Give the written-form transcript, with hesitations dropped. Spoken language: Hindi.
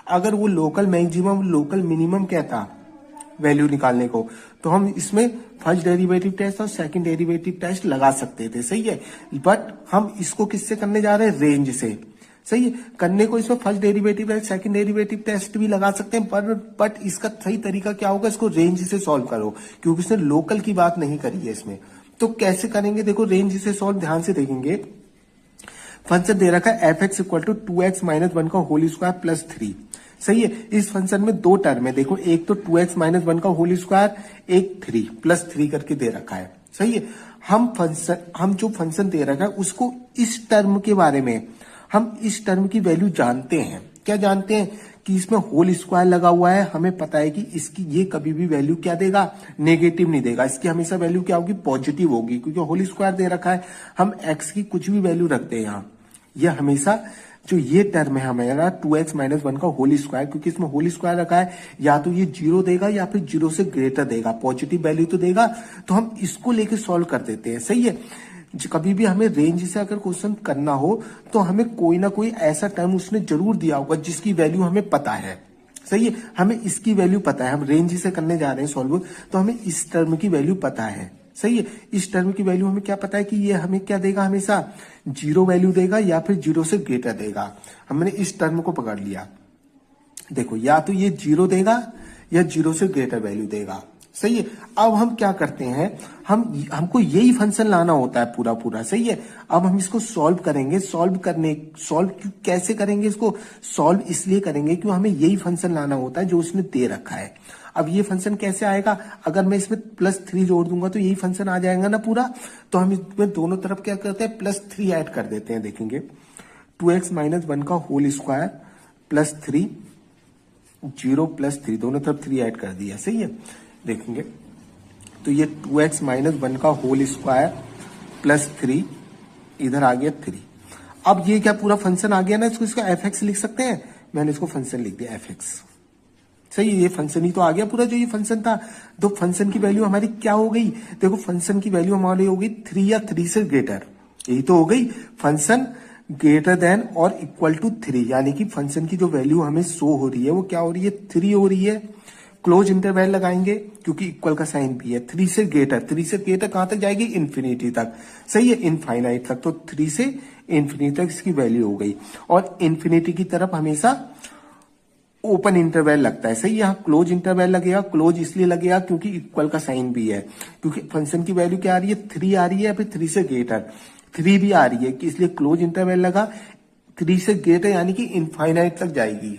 अगर वो लोकल मैक्सिमम लोकल मिनिमम कहता वैल्यू निकालने को, तो हम इसमें फर्स्ट डेरिवेटिव टेस्ट और सेकंड डेरिवेटिव टेस्ट लगा सकते थे, सही है। बट हम इसको किससे करने जा रहे हैं, रेंज से, सही है। करने को इसमें first derivative test second derivative test भी लगा सकते हैं, बट इसका सही तरीका क्या होगा, इसको रेंज से सॉल्व करो, क्योंकि इसने लोकल की बात नहीं करी है इसमें। तो कैसे करेंगे, देखो रेंज से सॉल्व ध्यान से देखेंगे। फंक्शन दे रखा है f(x = 2x - 1 का होल स्क्वायर प्लस 3), सही है। इस फंक्शन में दो टर्म है, देखो एक तो 2x - 1 का होल स्क्वायर, एक 3 +3 करके दे रखा है, सही है। हम जो फंक्शन दे रखा है उसको इस टर्म के बारे में, हम इस टर्म की वैल्यू जानते हैं। क्या जानते हैं कि इसमें होल स्क्वायर लगा हुआ है, हमें पता है कि इसकी ये कभी भी वैल्यू क्या देगा, नेगेटिव नहीं देगा, इसकी हमेशा वैल्यू क्या होगी, पॉजिटिव होगी, क्योंकि होल स्क्वायर दे रखा है। हम x की कुछ भी वैल्यू रखते हैं यहाँ, यह हमेशा जो ये टर्म है हमारा 2x - 1 का होल स्क्वायर, क्योंकि इसमें होल स्क्वायर रखा है, या तो ये 0 देगा या फिर 0 से ग्रेटर देगा, पॉजिटिव वैल्यू तो देगा। तो हम इसको लेके सॉल्व कर देते हैं, सही है। कभी भी हमें रेंज से अगर क्वेश्चन करना हो तो हमें कोई ना कोई ऐसा टर्म उसने जरूर दिया होगा जिसकी वैल्यू हमें पता है, सही है। हमें इसकी वैल्यू पता है, हम रेंज से करने जा रहे हैं सॉल्व, तो हमें इस टर्म की वैल्यू पता है, सही है। इस टर्म की वैल्यू हमें क्या पता है कि ये हमें क्या देगा, हमेशा 0 वैल्यू देगा या फिर 0 से ग्रेटर देगा। हमने इस टर्म को पकड़ लिया, देखो या तो ये 0 देगा या 0 से ग्रेटर वैल्यू देगा, सही है। अब हम क्या करते हैं, हमको यही फंक्शन लाना होता है पूरा, सही है। अब हम इसको सॉल्व करेंगे, सॉल्व कैसे करेंगे, इसको सॉल्व इसलिए करेंगे क्यों हमें यही फंक्शन लाना होता है जो उसने दे रखा है। अब ये फंक्शन कैसे आएगा, अगर मैं इसमें +3 जोड़ दूंगा तो यही फंक्शन आ जाएगा ना पूरा। तो हम इसमें दोनों तरफ क्या करते हैं, +3 ऐड कर देते हैं, देखेंगे 2x - 1 का होल स्क्वायर प्लस 3, 0 + 3, दोनों तरफ 3 ऐड कर दिया, सही है। देखेंगे तो ये 2x - 1 का होल स्क्वायर प्लस 3, इधर आ गया 3। अब ये क्या पूरा फंक्शन आ गया ना, इसको इसका f(x) लिख सकते हैं, मैंने इसको फंक्शन लिख दिया f(x), सही है। ये फंक्शन ही तो आ गया पूरा, जो ये फंक्शन था। तो फंक्शन की वैल्यू हमारी क्या हो गई, देखो फंक्शन की वैल्यू हमारी हो गई 3 या 3 से ग्रेटर, यही तो हो गई। फंक्शन ग्रेटर देन और इक्वल टू 3, यानी कि फंक्शन की जो वैल्यू हमें शो हो रही है वो क्या हो रही है, 3 हो रही है। क्लोज इंटरवल लगाएंगे क्योंकि इक्वल का साइन भी है। 3 से ग्रेटर कहां तक जाएगी, इन्फिनिटी तक, सही है, इनफाइनाइट तक। तो 3 से इन्फिनिटी तक इसकी वैल्यू हो गई, और इन्फिनिटी की तरफ हमेशा ओपन इंटरवल लगता है, सही। यहाँ क्लोज इंटरवल लगेगा, क्लोज इसलिए लगेगा क्योंकि इक्वल का साइन भी है, क्योंकि फंक्शन की वैल्यू क्या आ रही है, 3 आ रही है, या फिर 3 से ग्रेटर 3 भी आ रही है, कि इसलिए क्लोज इंटरवल लगा। 3 से ग्रेटर यानी कि इनफाइनाइट तक जाएगी।